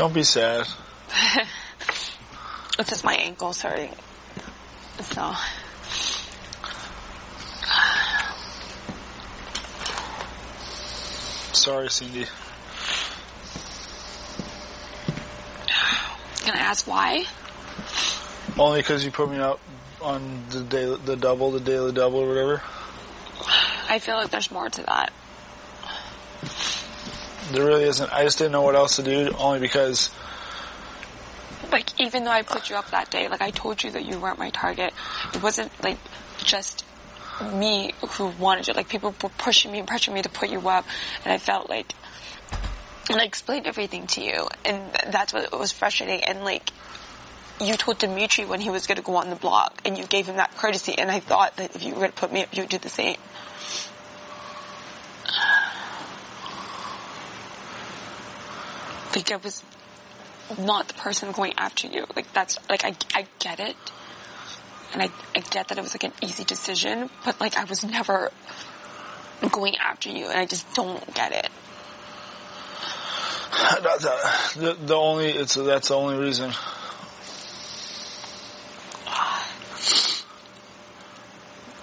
Don't be sad. It's just my ankle, sorry. So. Sorry, Sindy. Can I ask why? Only because you put me up on the daily double or whatever. I feel like there's more to that. There really isn't. I just didn't know what else to do, only because... Like, even though I put you up that day, like, I told you that you weren't my target. It wasn't, like, just me who wanted you. Like, people were pushing me and pressuring me to put you up, and I felt like... And I explained everything to you, and that's what was frustrating. And, like, you told Dimitri when he was going to go on the block, and you gave him that courtesy, and I thought that if you were going to put me up, you would do the same. Like, I was not the person going after you. Like, that's, like, I get it. And I get that it was, like, an easy decision. But, like, I was never going after you. And I just don't get it. That's the only reason.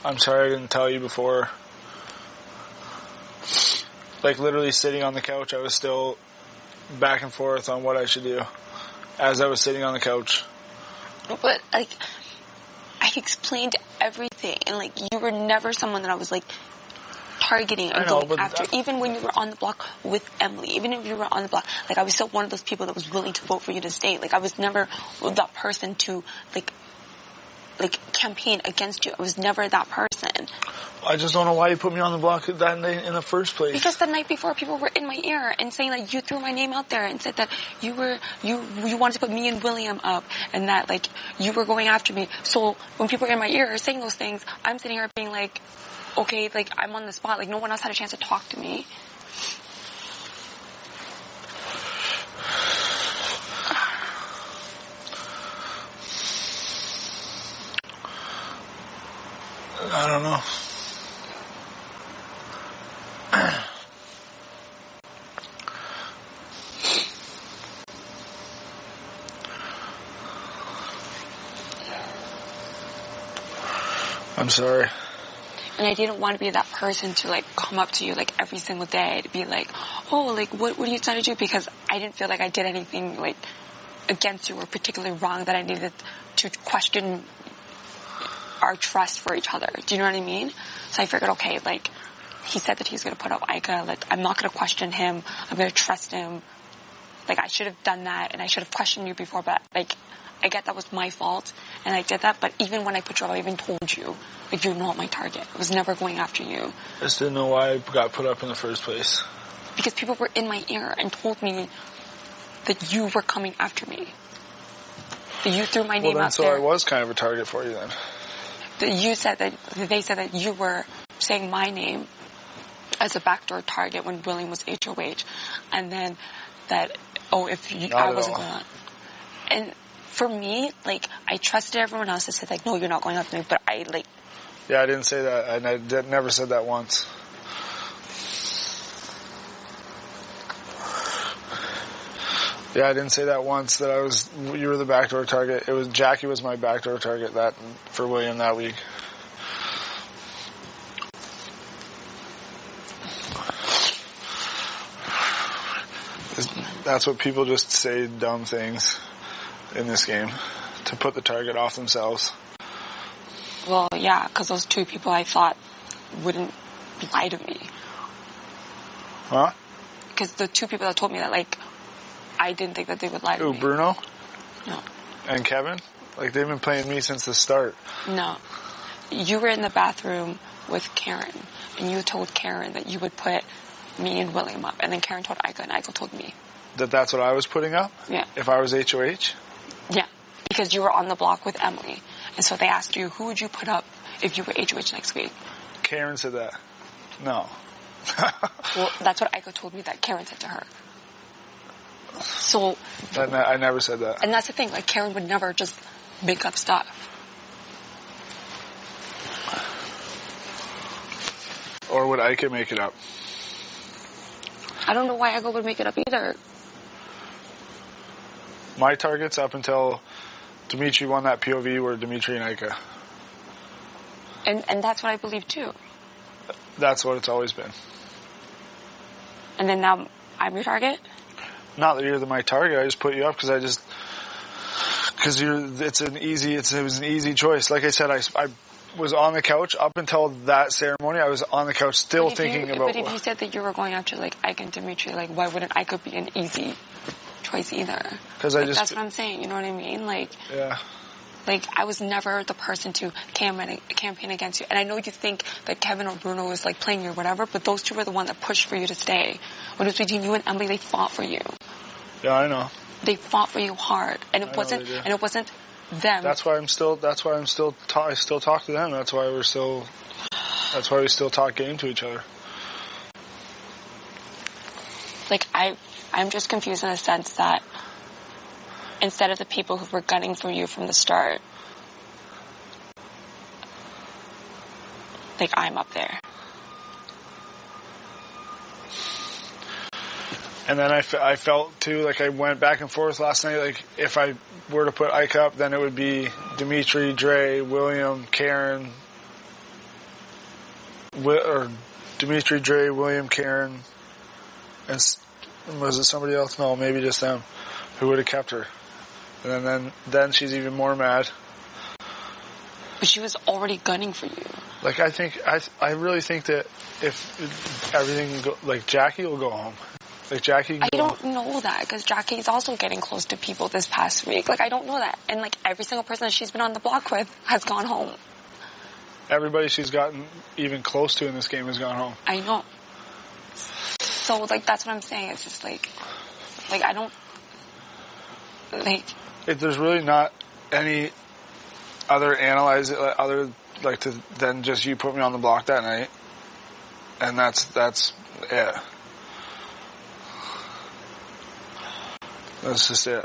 I'm sorry I didn't tell you before. Like, literally sitting on the couch, I was still back and forth on what I should do as I was sitting on the couch. But, like, I explained everything, and, like, you were never someone that I was, like, targeting and going after. Even when you were on the block with Emily, even if you were on the block, like, I was still one of those people that was willing to vote for you to stay. Like, I was never that person to, like, campaign against you. I was never that person. I just don't know why you put me on the block that night in the first place. Because the night before, people were in my ear and saying that you threw my name out there and said that you wanted to put me and William up, and that, like, you were going after me. So when people were in my ear saying those things, I'm sitting here being like, okay, like, I'm on the spot. Like, no one else had a chance to talk to me. I don't know. I'm sorry. And I didn't want to be that person to, like, come up to you, like, every single day to be like, oh, like, what are you trying to do? Because I didn't feel like I did anything, like, against you or particularly wrong that I needed to question our trust for each other. Do you know what I mean? So I figured, okay, like, he said that he's going to put up Ika. Like, I'm not going to question him. I'm going to trust him. Like, I should have done that, and I should have questioned you before, but, like, I get that was my fault, and I did that, but even when I put you up, I even told you, like, you're not my target. I was never going after you. I just didn't know why I got put up in the first place. Because people were in my ear and told me that you were coming after me. That you threw my name out so there. I was kind of a target for you then. They said that you were saying my name as a backdoor target when William was HOH, and then that, I wasn't going on. And for me, like, I trusted everyone else that said, like, no, you're not going after me, but I, like... Yeah, I didn't say that, and I never said that once. Yeah, I didn't say that once, that you were the backdoor target. Jackie was my backdoor target for William that week. That's what people just say, dumb things in this game, to put the target off themselves. Well, yeah, because those two people I thought wouldn't lie to me. Huh? Because the two people that told me that, like, I didn't think that they would lie to me. Bruno? No. And Kevin? Like, they've been playing me since the start. No. You were in the bathroom with Karen, and you told Karen that you would put me and William up, and then Karen told Ika, and Ika told me. That's what I was putting up? Yeah. If I was HOH? Yeah, because you were on the block with Emily. And so they asked you, who would you put up if you were HOH next week? Karen said that. No. Well, that's what Ika told me that Karen said to her. So... I never said that. And that's the thing, like, Karen would never just make up stuff. Or would Ika make it up? I don't know why Ika would make it up either. My targets up until Dimitri won that POV were Dimitri and Ika. And that's what I believe too. That's what it's always been. And then now I'm your target? Not that you're my target. I just put you up because it was an easy choice. Like I said, I was on the couch up until that ceremony. I was on the couch still thinking about. But if you said that you were going after like Ike and Dimitri, like why wouldn't Ike be an easy choice either? Because that's what I'm saying. You know what I mean? Like yeah. Like I was never the person to campaign against you. And I know you think that Kevin or Bruno was like playing you or whatever, but those two were the ones that pushed for you to stay. When it was between you and Emily, they fought for you. Yeah, I know. They fought for you hard, and it wasn't them. I still talk to them. That's why we still talk game to each other. Like I'm just confused in the sense that instead of the people who were gunning for you from the start, like I'm up there. And then I felt too, like I went back and forth last night, like if I were to put Ike up, then it would be Dimitri, Dre, William, Karen, or Dimitri, Dre, William, Karen, and was it somebody else? No, maybe just them who would have kept her. And then she's even more mad. But she was already gunning for you. Like I really think that if everything like Jackie will go home. Like Jackie. I don't know that because Jackie's also getting close to people this past week. Like I don't know that, and like every single person that she's been on the block with has gone home. Everybody she's gotten even close to in this game has gone home. I know. So like that's what I'm saying. It's just like I don't like. If there's really not any other than just you put me on the block that night, and that's it. That's just it.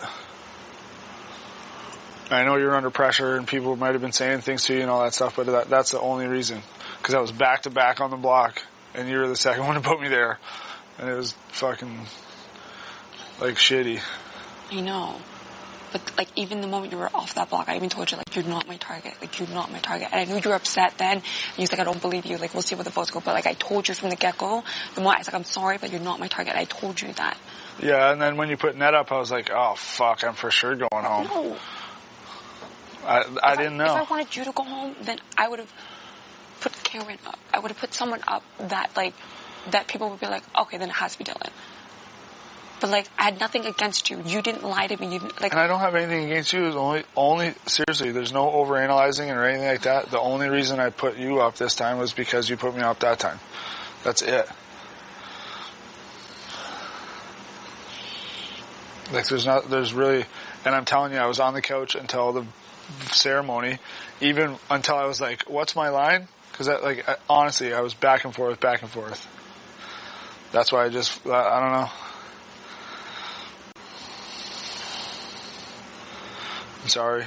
I know you're under pressure and people might have been saying things to you and all that stuff, but that's the only reason. Because I was back to back on the block and you were the second one to put me there. And it was fucking like shitty. I know. But like even the moment you were off that block, I even told you like you're not my target. Like you're not my target. And I knew you were upset then. And you was like, I don't believe you. Like we'll see where the votes go. But like I told you from the get-go, the moment I was like, I'm sorry, but you're not my target. I told you that. Yeah, and then when you put Ned up, I was like, oh fuck, I'm for sure going home. No. I didn't know. If I wanted you to go home, then I would have put Karen up. I would have put someone up that people would be like, okay, then it has to be Dillon. But like, I had nothing against you. You didn't lie to me. You didn't, like. And I don't have anything against you. It's only seriously. There's no overanalyzing or anything like that. The only reason I put you up this time was because you put me up that time. That's it. Like there's really, and I'm telling you, I was on the couch until the ceremony, even until I was like, what's my line? Because honestly, I was back and forth. That's why I don't know. I'm sorry.